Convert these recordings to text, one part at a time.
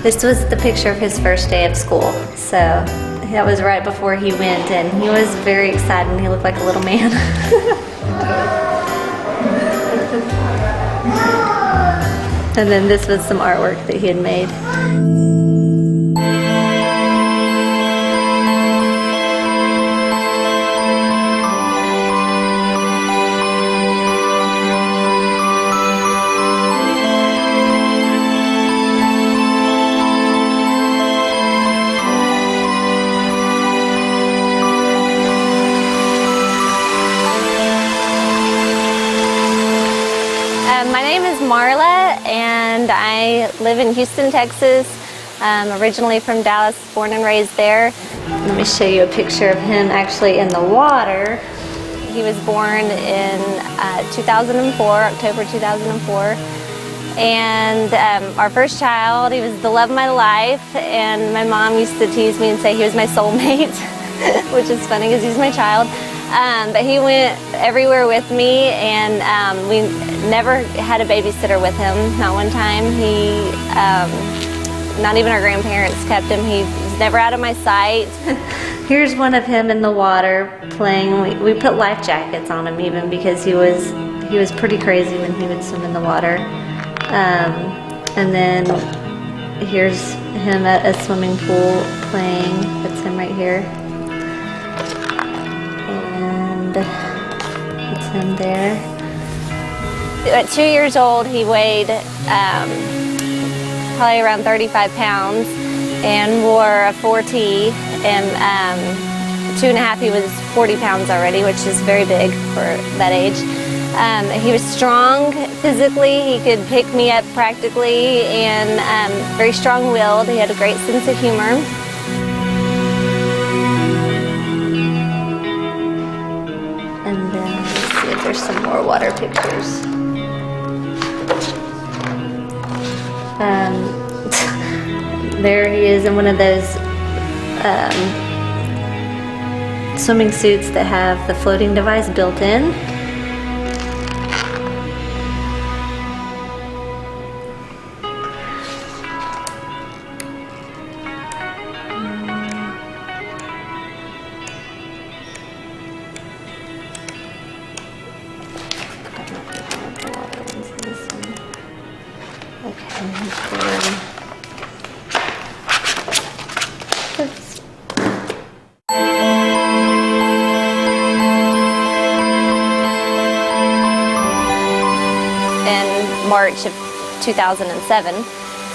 This was the picture of his first day of school. So that was right before he went, and he was very excited. He looked like a little man. And then this was some artwork that he had made. My name is Marla, and I live in Houston, Texas. Originally from Dallas, born and raised there. Let me show you a picture of him actually in the water. He was born in 2004, October 2004. And our first child, he was the love of my life, and my mom used to tease me and say he was my soulmate, which is funny because he's my child. But he went everywhere with me, and we never had a babysitter with him, not one time. Not even our grandparents kept him. He was never out of my sight. Here's one of him in the water playing. We put life jackets on him even because he was pretty crazy when he would swim in the water. And then here's him at a swimming pool playing. That's him right here. It's him there. At 2 years old, he weighed probably around 35 pounds and wore a 4T. And 2.5, he was 40 pounds already, which is very big for that age. He was strong physically. He could pick me up practically, and very strong-willed. He had a great sense of humor. And then let's see if there's some more water pictures. There he is in one of those swimming suits that have the floating device built in. In March of 2007,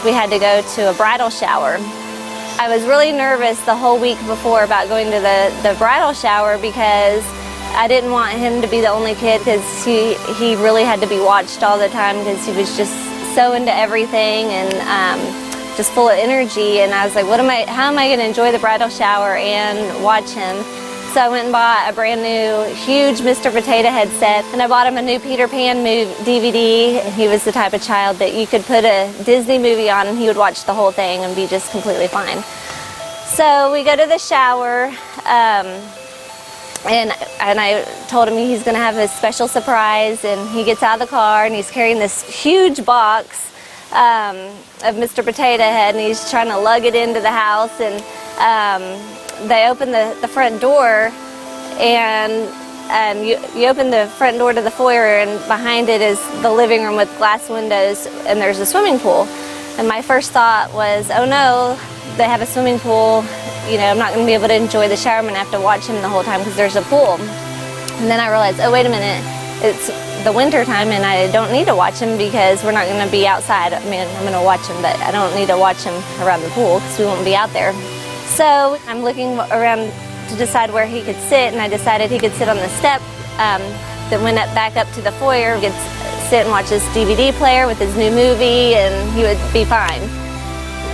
we had to go to a bridal shower. I was really nervous the whole week before about going to the bridal shower because I didn't want him to be the only kid, because he really had to be watched all the time because he was just so into everything and just full of energy. And I was like, how am I going to enjoy the bridal shower and watch him? So I went and bought a brand new huge Mr. Potato Head set, and I bought him a new Peter Pan DVD. He was the type of child that you could put a Disney movie on and he would watch the whole thing and be just completely fine. So we go to the shower, and I told him he's going to have a special surprise, and he gets out of the car and he's carrying this huge box of Mr. Potato Head, and he's trying to lug it into the house. And they open the front door, and you open the front door to the foyer, and behind it is the living room with glass windows, and there's a swimming pool. And my first thought was, oh no, they have a swimming pool. You know, I'm not going to be able to enjoy the shower. I'm going to have to watch him the whole time because there's a pool. And then I realized, oh wait a minute, it's the winter time and I don't need to watch him because we're not going to be outside. I mean, I'm going to watch him, but I don't need to watch him around the pool because we won't be out there. So I'm looking around to decide where he could sit, and I decided he could sit on the step that went back up to the foyer. He could sit and watch his DVD player with his new movie, and he would be fine.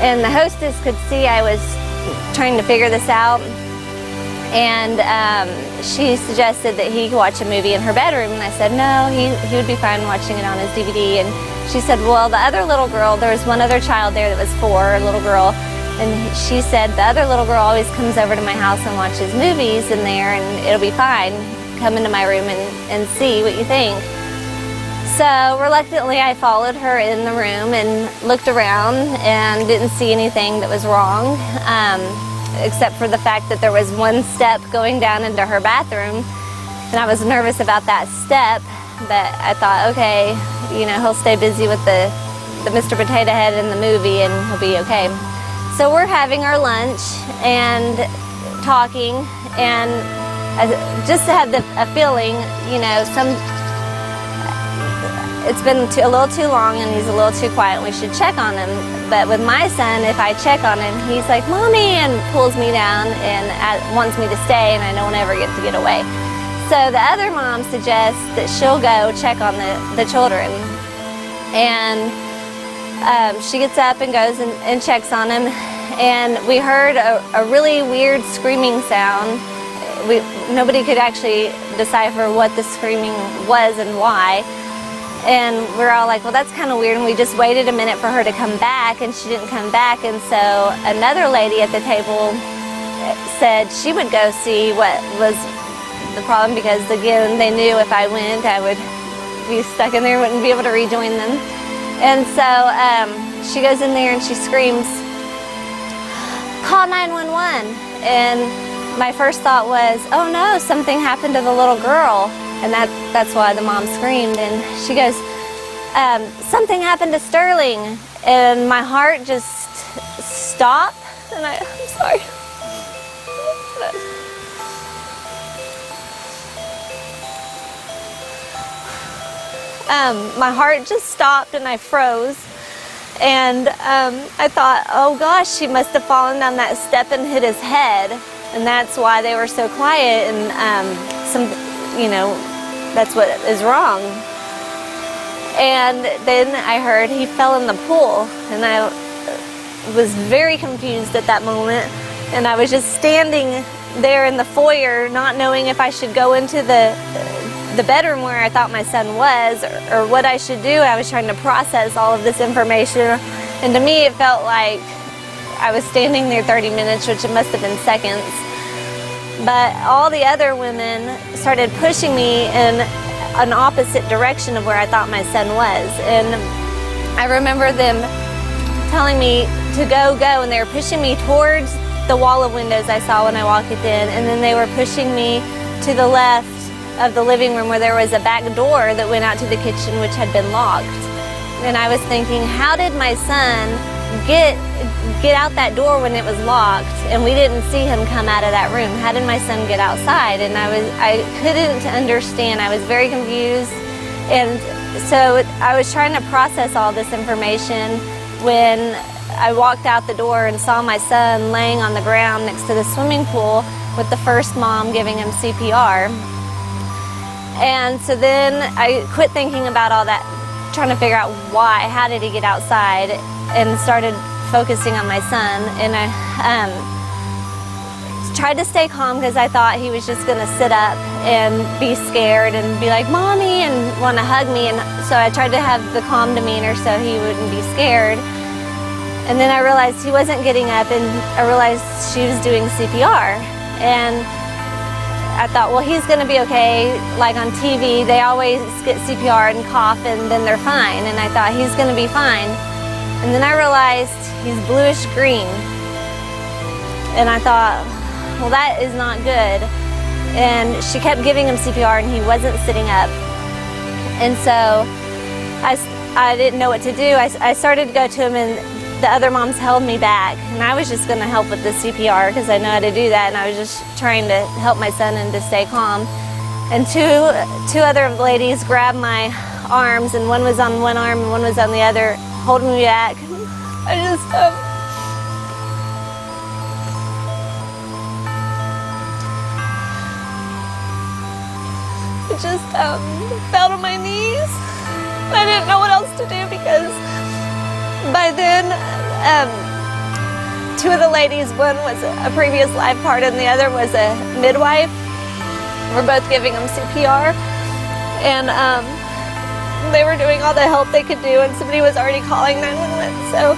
And the hostess could see I was trying to figure this out, and she suggested that he watch a movie in her bedroom, and I said no, he would be fine watching it on his DVD. And she said, well, the other little girl, there was one other child there that was 4, a little girl, and she said the other little girl always comes over to my house and watches movies in there, and it'll be fine. Come into my room and see what you think. So reluctantly, I followed her in the room and looked around and didn't see anything that was wrong, except for the fact that there was one step going down into her bathroom, and I was nervous about that step, but I thought, okay, you know, he'll stay busy with the Mr. Potato Head in the movie and he'll be okay. So we're having our lunch and talking, and I just had a feeling, you know, it's been a little too long and he's a little too quiet and we should check on him. But with my son, if I check on him, he's like, "Mommy," and pulls me down and wants me to stay, and I don't ever get to get away. So the other mom suggests that she'll go check on the children. And she gets up and goes and checks on him. And we heard a really weird screaming sound. Nobody could actually decipher what the screaming was and why. And we're all like, well, that's kind of weird. And we just waited a minute for her to come back, and she didn't come back. And so another lady at the table said she would go see what was the problem, because again, they knew if I went, I would be stuck in there, wouldn't be able to rejoin them. And so she goes in there and she screams, "Call 911. And my first thought was, oh no, something happened to the little girl. And that's why the mom screamed. And she goes, something happened to Sterling. And my heart just stopped. And I'm sorry. My heart just stopped and I froze. And I thought, oh gosh, she must have fallen down that step and hit his head. And that's why they were so quiet. And you know, that's what is wrong. And then I heard he fell in the pool, and I was very confused at that moment. And I was just standing there in the foyer, not knowing if I should go into the bedroom where I thought my son was, or what I should do. I was trying to process all of this information, and to me it felt like I was standing there 30 minutes, which it must have been seconds. But all the other women started pushing me in an opposite direction of where I thought my son was. And I remember them telling me to go, and they were pushing me towards the wall of windows I saw when I walked in, and then they were pushing me to the left of the living room where there was a back door that went out to the kitchen, which had been locked. And I was thinking, how did my son get out that door when it was locked and we didn't see him come out of that room? How did my son get outside? And I couldn't understand. I was very confused. And so I was trying to process all this information when I walked out the door and saw my son laying on the ground next to the swimming pool with the first mom giving him CPR. And so then I quit thinking about all that, trying to figure out how did he get outside, and started focusing on my son. And I tried to stay calm, because I thought he was just going to sit up and be scared and be like, "Mommy," and want to hug me. And so I tried to have the calm demeanor so he wouldn't be scared. And then I realized he wasn't getting up, and I realized she was doing CPR. And I thought, well, he's going to be okay. Like on TV, they always get CPR and cough and then they're fine. And I thought, he's going to be fine. And then I realized he's bluish green. And I thought, well, that is not good. And she kept giving him CPR and he wasn't sitting up. And so I didn't know what to do. I started to go to him, and the other moms held me back, and I was just going to help with the CPR because I know how to do that, and I was just trying to help my son and to stay calm. And two other ladies grabbed my arms, and one was on one arm and one was on the other, holding me back. I just fell to my knees. I didn't know what else to do, because by then, two of the ladies, one was a previous life partner and the other was a midwife. We're both giving him CPR, and they were doing all the help they could do, and somebody was already calling 911. So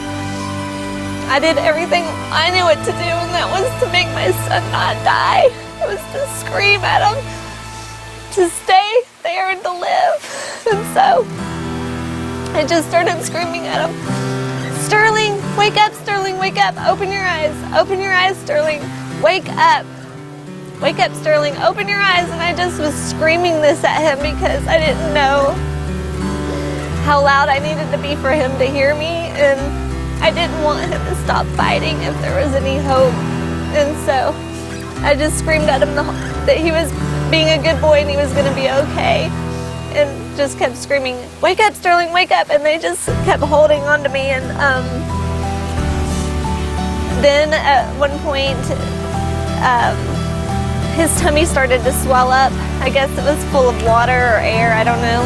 I did everything I knew what to do, and that was to make my son not die. It was to scream at him to stay there and to live. And so I just started screaming at him, "Sterling, wake up, Sterling, wake up, open your eyes, Sterling, wake up, Sterling, open your eyes." And I just was screaming this at him because I didn't know how loud I needed to be for him to hear me, and I didn't want him to stop fighting if there was any hope. And so I just screamed at him that he was being a good boy and he was going to be okay, and just kept screaming, "Wake up, Sterling, wake up." And they just kept holding on to me. And then at one point his tummy started to swell up. I guess it was full of water or air, I don't know.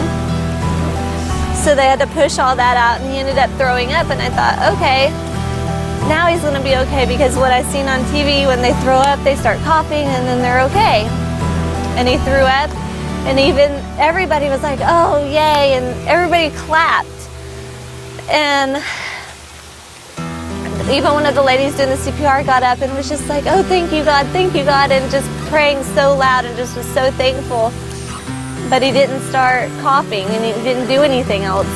So they had to push all that out, and he ended up throwing up. And I thought, okay, now he's going to be okay, because what I've seen on TV, when they throw up, they start coughing and then they're okay. And he threw up, and even everybody was like, "Oh, yay," and everybody clapped. And even one of the ladies doing the CPR got up and was just like, "Oh, thank you, God," and just praying so loud and just was so thankful. But he didn't start coughing, and he didn't do anything else.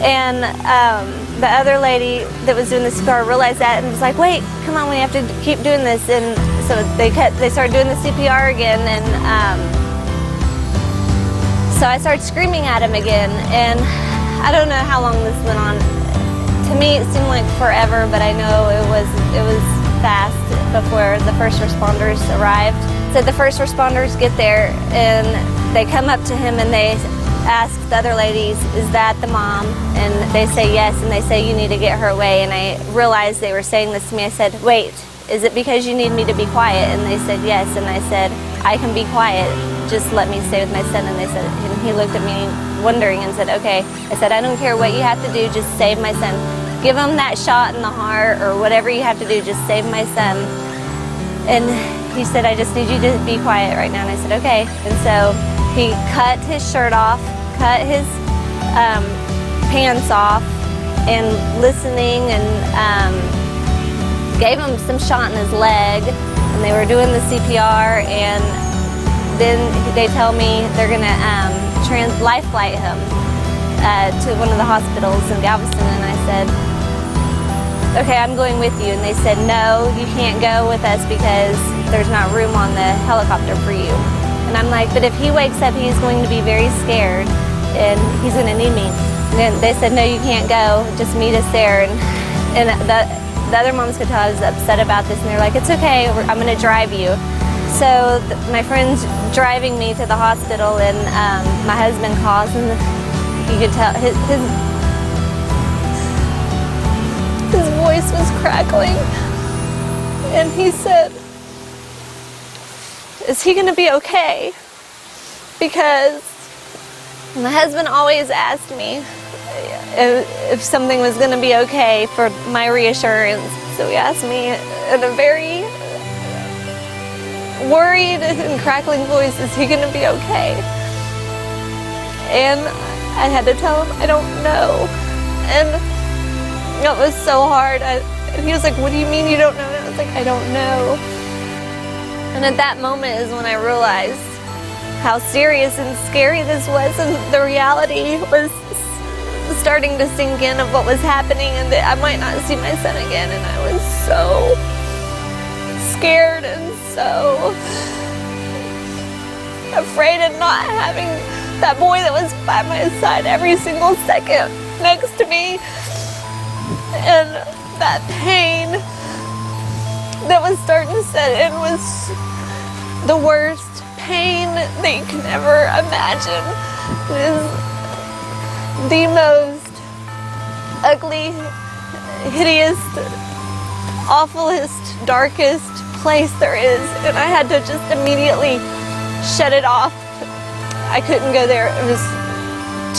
And the other lady that was doing the CPR realized that and was like, "Wait, come on, we have to keep doing this." And so they started doing the CPR again, and so I started screaming at him again. And I don't know how long this went on. To me, it seemed like forever, but I know it was fast before the first responders arrived. So the first responders get there, and they come up to him and they ask the other ladies, "Is that the mom?" And they say yes, and they say, "You need to get her away." And I realized they were saying this to me. I said, "Wait, is it because you need me to be quiet?" And they said yes. And I said, "I can be quiet, just let me stay with my son." And they said, and he looked at me wondering and said, "Okay." I said, "I don't care what you have to do, just save my son. Give him that shot in the heart, or whatever you have to do, just save my son." And he said, "I just need you to be quiet right now." And I said, "Okay." And so he cut his shirt off, cut his pants off, and listening, and gave him some shot in his leg. And they were doing the CPR, and then they tell me they're going to life flight him to one of the hospitals in Galveston. And I said, "Okay, I'm going with you." And they said, "No, you can't go with us because there's not room on the helicopter for you." And I'm like, "But if he wakes up, he's going to be very scared and he's going to need me." And then they said, "No, you can't go. Just meet us there." And the other moms could tell I was upset about this, and they're like, "It's okay, I'm going to drive you." So my friend's driving me to the hospital, and my husband calls, and you could tell his voice was crackling. And he said, "Is he going to be okay?" Because my husband always asked me if something was going to be okay for my reassurance. So he asked me in a very worried and crackling voice, "Is he going to be okay?" And I had to tell him, "I don't know." And it was so hard. And he was like, "What do you mean you don't know?" And I was like, "I don't know." And at that moment is when I realized how serious and scary this was, and the reality was starting to sink in of what was happening, and that I might not see my son again. And I was so scared and so afraid of not having that boy that was by my side every single second next to me. And that pain that was starting to set in was the worst pain that you can ever imagine. It is the most ugly, hideous, awfulest, darkest place there is. And I had to just immediately shut it off. I couldn't go there. It was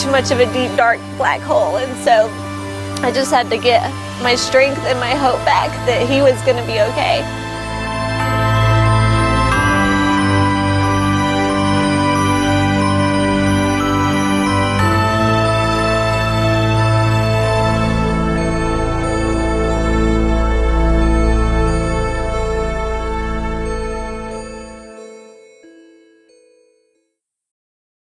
too much of a deep, dark, black hole. And so I just had to get my strength and my hope back that he was going to be okay.